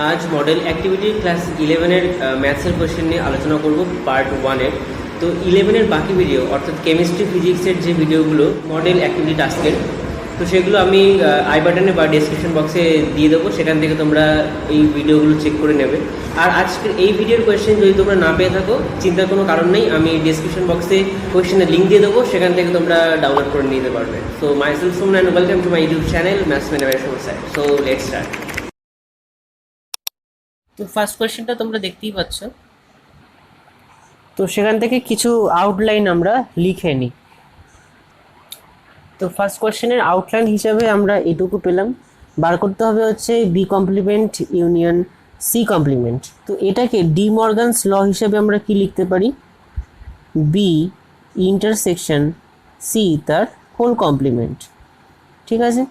आज model activity class 11-এর ম্যাথসের question নিয়ে আলোচনা করব পার্ট 1-এর। তো 11-এর বাকি ভিডিও অর্থাৎ কেমিস্ট্রি ফিজিক্সের যে ভিডিওগুলো মডেল অ্যাক্টিভিটি টাস্কের, তো সেগুলো আমি আই বাটনে বা ডেসক্রিপশন বক্সে দিয়ে দেবো, সেখান থেকে তোমরা এই ভিডিওগুলো চেক করে নেবে। আর আজকের এই ভিডিওর কোয়েশ্চেন যদি তোমরা না পেয়ে থাকো, চিন্তার কোনো কারণ নেই, আমি ডেসক্রিপশন বক্সে কোয়েশ্চেনের লিঙ্ক দিয়ে দেবো, সেখান থেকে তোমরা ডাউনলোড করে নিতে পারবে। So myself Suman and welcome to my YouTube channel maths mathematics সমস্যা। So let's start. তো ফার্স্ট কোয়েশ্চেনটা তোমরা দেখতেই পাচ্ছ, তো সেখান থেকে কিছু আউটলাইন আমরা লিখে নিই। তো ফার্স্ট কোয়েশ্চেনের আউটলাইন হিসাবে আমরা এটুকু পেলাম, বার করতে হবে হচ্ছে B complement union C complement. তো এটাকে ডি মর্গানস ল হিসেবে আমরা কি লিখতে পারি, বি ইন্টারসেকশন সি তার হোল কমপ্লিমেন্ট। ঠিক আছে,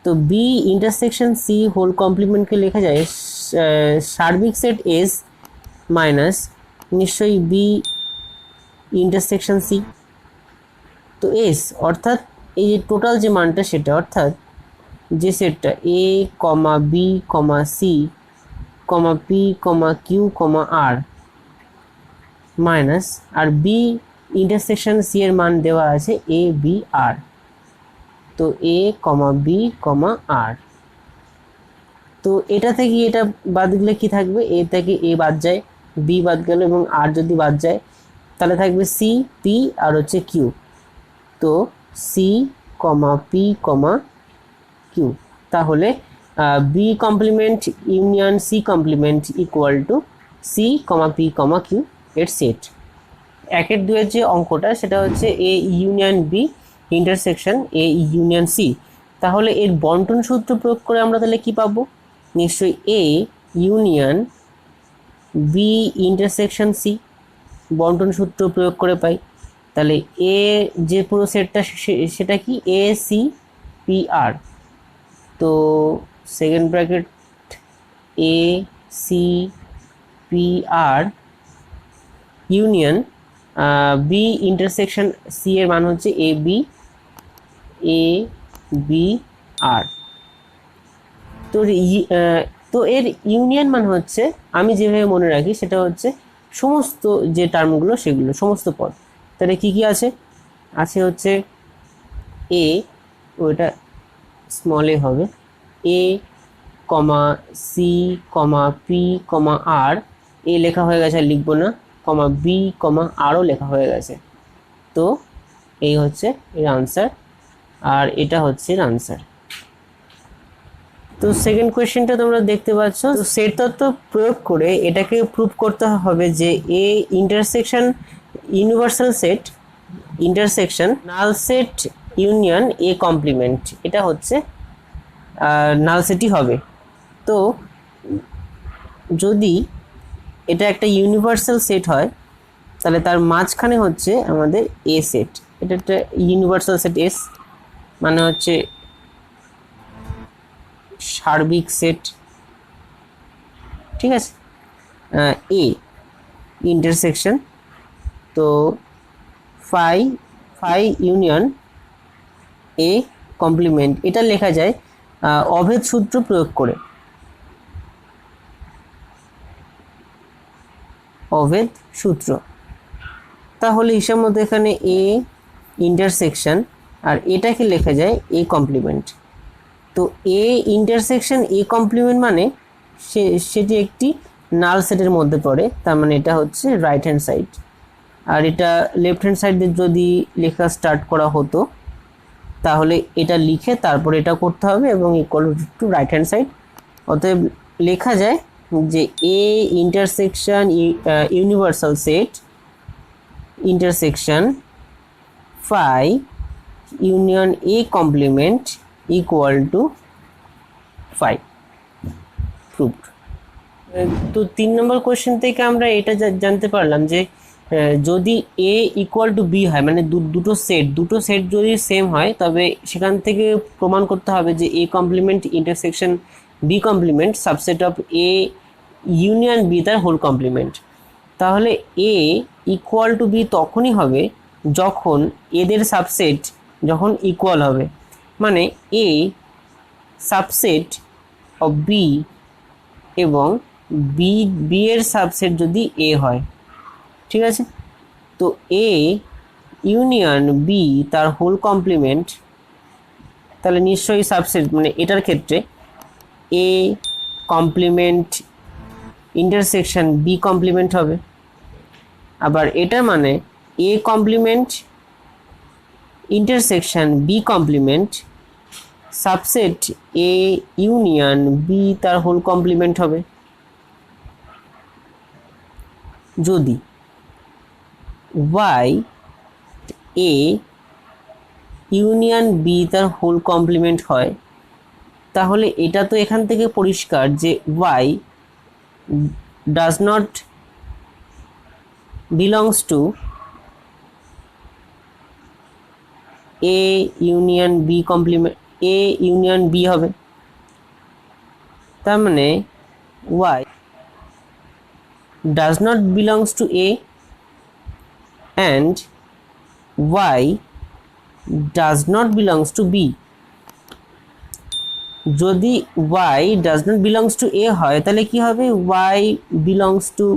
তো বি ইন্টারসেকশন সি হোল কমপ্লিমেন্টকে লেখা যায় সার্বিক সেট এস মাইনাস নিশ্চয়ই বি ইন্টারসেকশন সি। তো এস অর্থাৎ এই যে টোটাল যে মানটা সেটা, অর্থাৎ যে সেটটা এ কমা B comma C comma P comma Q কমা আর মাইনাস আর বি ইন্টারসেকশন সি এর মান দেওয়া আছে এ বি আর। তো এ কমা বি কমা আর, তো এটা থেকে এটা বাদ দিলে কি থাকবে, এ থেকে এ বাদ যায়, বি বাদ গেল এবং আর যদি বাদ যায় তাহলে থাকবে সি পি আর হচ্ছে কিউ। তো C comma P comma Q, তাহলে B complement union C complement equal to C comma P comma Q এর সেট। 1-2 যে অঙ্কটা সেটা হচ্ছে A union B intersection A union C. তাহলে এর বন্টন সূত্র প্রয়োগ করে আমরা তাহলে কি পাবো, নিশ্চয়ই A union B intersection C বন্টন সূত্র প্রয়োগ করে পাই। তাহলে এ যে পুরো সেটটা সেটা কি এ সি পি আর। তো second bracket A C P R union B intersection C এর মান হচ্ছে এ বি আর। তো এর ইউনিয়ন মান হচ্ছে, আমি যেভাবে মনে রাখি সেটা হচ্ছে সমস্ত যে টার্মগুলো সেগুলো সমস্ত পদ। তাহলে কি কি আছে, আছে হচ্ছে এ, ওইটা স্মল এ হবে, এ কমা সি কমা পি কমা আর, এ লেখা হয়ে গেছে আর লিখবো না, কমা বি কমা আরও লেখা হয়ে গেছে। তো এই হচ্ছে এর আনসার আর এটা হচ্ছে এর আনসার। তো সেকেন্ড কোয়েশ্চেনটা তোমরা দেখতে পাচ্ছ, তো সেট তত্ত্ব প্রয়োগ করে এটাকে প্রুভ করতে হবে যে A intersection universal set intersection null set union A complement, এটা হচ্ছে নাল সেটই হবে। তো যদি এটা একটা ইউনিভার্সাল সেট হয় তাহলে তার মাঝখানে হচ্ছে আমাদের এ সেট, এটা একটা ইউনিভার্সাল সেট এস মানে হচ্ছে সার্বিক সেট। ঠিক আছে, এ ইন্টারসেকশন, তো ফাই ইউনিয়ন এ কমপ্লিমেন্ট, এটা লেখা যায় অভেদ সূত্র প্রয়োগ করে, অভেদ সূত্র। তাহলে হিসাব মতো এখানে এ ইন্টারসেকশন আর এটাকে লেখা যায় এ কমপ্লিমেন্ট। তো এ ইন্টারসেকশন এ কমপ্লিমেন্ট মানে সেটি একটি নাল সেটের মধ্যে পড়ে, তার মানে এটা হচ্ছে রাইট হ্যান্ড সাইড। আর এটা লেফট হ্যান্ড সাইডে যদি লেখা স্টার্ট করা হতো তাহলে এটা লিখে তারপর এটা করতে হবে এবং equal to right hand side. অতএব লেখা যায় যে A intersection universal set intersection phi union A complement equal to 5 proved. তো 3 নম্বর কোয়েশ্চেন থেকে আমরা এটা জানতে পারলাম যে যদি এ ইকুয়াল টু বি হয়, মানে দুটো সেট যদি সেম হয় তবে সেখান থেকে প্রমাণ করতে হবে যে A complement intersection B complement subset of A union B তার হোল কমপ্লিমেন্ট। তাহলে এ ইকুয়াল টু বি তখনই হবে যখন এদের সাবসেট যখন ইকুয়াল হবে, মানে এ সাবসেট of B এবং বি বি এর সাবসেট যদি এ হয়, ঠিক আছে। তো এ ইউনিয়ন বি তার হোল কমপ্লিমেন্ট, তাহলে নিশ্চয়ই সাবসেট মানে এটার ক্ষেত্রে A complement intersection B complement হবে। আবার এটার মানে A complement intersection B complement subset A union B তার হোল কমপ্লিমেন্ট হবে। যদি ওয়াই এ ইউনিয়ন বি তার হোল কমপ্লিমেন্ট হয়, তাহলে এটা তো এখান থেকে পরিষ্কার যে Y does not belongs to A union B complement, A union B হবে। তার মানে y does not belongs to A and y does not belongs to B. যদি y does not belongs to a হয় তাহলে কি হবে, y belongs to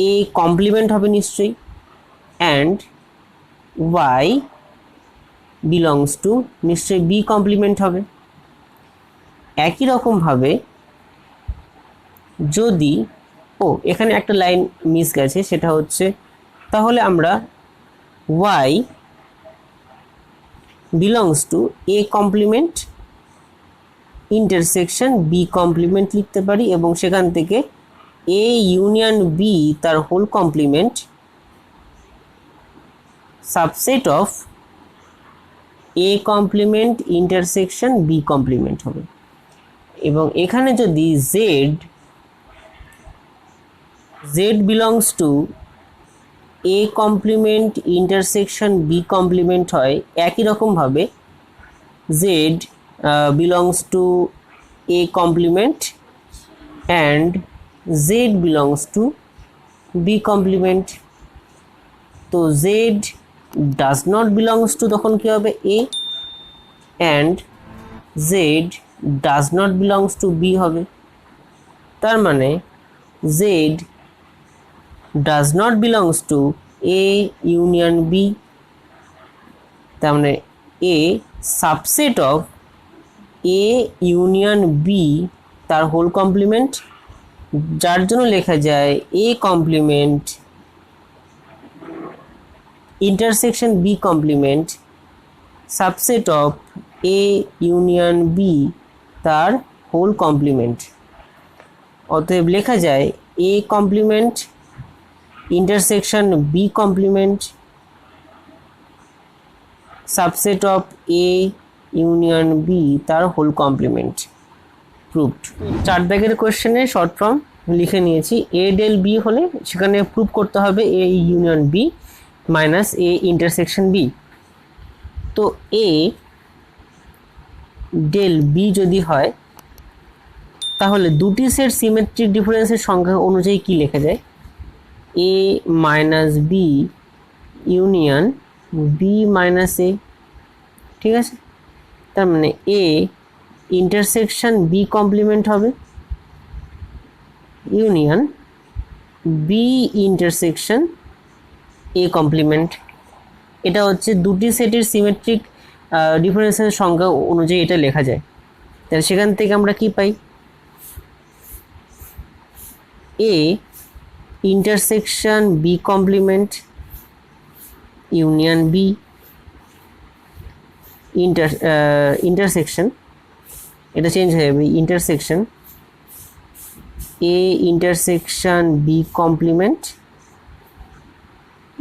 a complement হবে নিশ্চয়ই, and y belongs to নিশ্চয়ই b কমপ্লিমেন্ট হবে। একই রকম ভাবে যদি এখানে একটা লাইন মিস গেছে, সেটা হচ্ছে তাহলে আমরা y belongs to a complement intersection B complement লিখতে পারি, এবং সেখান থেকে এ ইউনিয়ন বি তার whole complement subset of A complement intersection B complement হবে। এবং এখানে যদি z belongs to A complement intersection B complement হয়, একই রকমভাবে z belongs to a complement and z belongs to b complement। তো z does not belongs to তখন কি হবে a, and z does not belongs to b হবে। তার মানে z does not belongs to a union b, তার মানে a subset of A union B তার হোল কমপ্লিমেন্ট, যার জন্য লেখা যায় A complement intersection B complement subset of A union B তার হোল কমপ্লিমেন্ট। অতএব লেখা যায় A complement intersection B complement subset of A union B তার হোল কমপ্লিমেন্ট। প্রুভড। 4 দাগের কোশ্চেনে শর্ট ফর্ম লিখে নিয়েছি। এ ডেল বি হলে সেখানে প্রুভ করতে হবে A union B minus A intersection B. তো এ ডেল বি যদি হয় তাহলে দুটি সেট সিমেট্রিক ডিফারেন্সের সংখ্যা অনুযায়ী কি লেখা যায়, A minus B union B minus A, ঠিক আছে। তার মানে এ ইন্টারসেকশন বি কমপ্লিমেন্ট হবে union B intersection A complement. এটা হচ্ছে দুটি সেটের সিমেট্রিক ডিফারেন্সের সংখ্যা অনুযায়ী এটা লেখা যায়। তাহলে সেখান থেকে আমরা কি পাই, A intersection B complement union B intersection, এটা চেঞ্জ হয়ে যাবে intersection A intersection B complement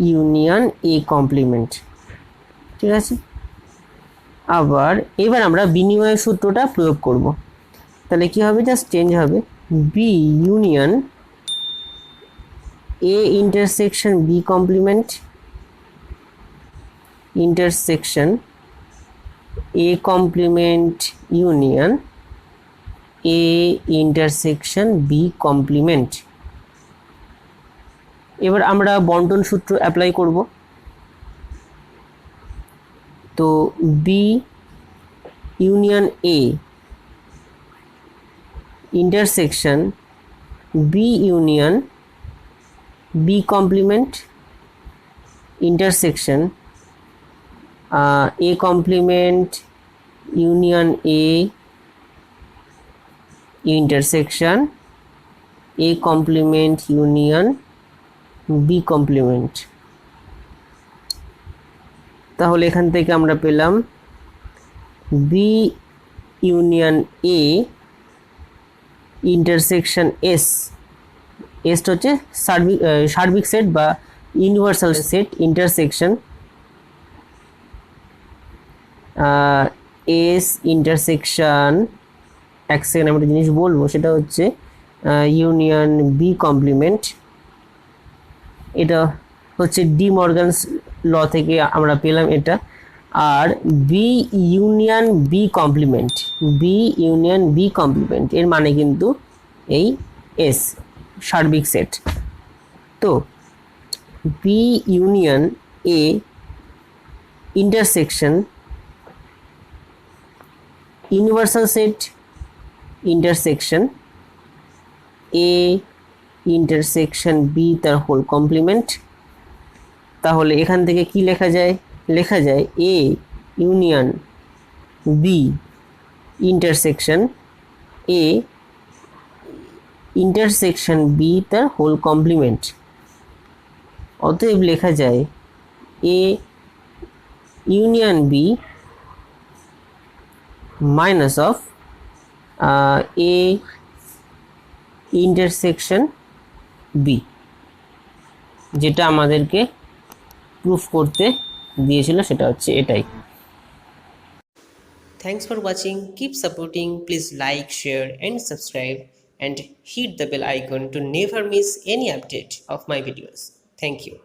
union A complement, ঠিক আছে। আবার এবার আমরা বিনিময় সূত্রটা প্রয়োগ করব। তাহলে কি হবে, জাস্ট চেঞ্জ হবে B union A intersection B complement intersection A complement union A intersection B complement. এবার আমরা বন্টন সূত্র অ্যাপ্লাই করব। তো B union A intersection B union B complement intersection A complement union A intersection A complement union B complement. তাহলে এখান থেকে আমরা পেলাম B union A intersection S, এসটা হচ্ছে সার্বিক সেট বা universal set, intersection S intersection, এক সেকেন্ড আমি একটা জিনিস বলবো, সেটা হচ্ছে ইউনিয়ন বি কমপ্লিমেন্ট। এটা হচ্ছে ডি মর্গানস ল থেকে আমরা পেলাম এটা। আর B union B complement, B union B complement এর মানে কিন্তু এই এস সার্বিক সেট। তো B union A intersection universal set intersection A intersection B তার হোল কমপ্লিমেন্ট। তাহলে এখান থেকে কি লেখা যায়? লেখা যায় A union B intersection A intersection B তার হোল কমপ্লিমেন্ট। অতএব লেখা যায় A union B minus of A intersection B, যেটা আমাদেরকে প্রুফ করতে দিয়েছিল সেটা হচ্ছে এটাই। Thanks for watching. Keep supporting. Please like, share and subscribe and hit the bell icon to never miss any update of my videos. Thank you.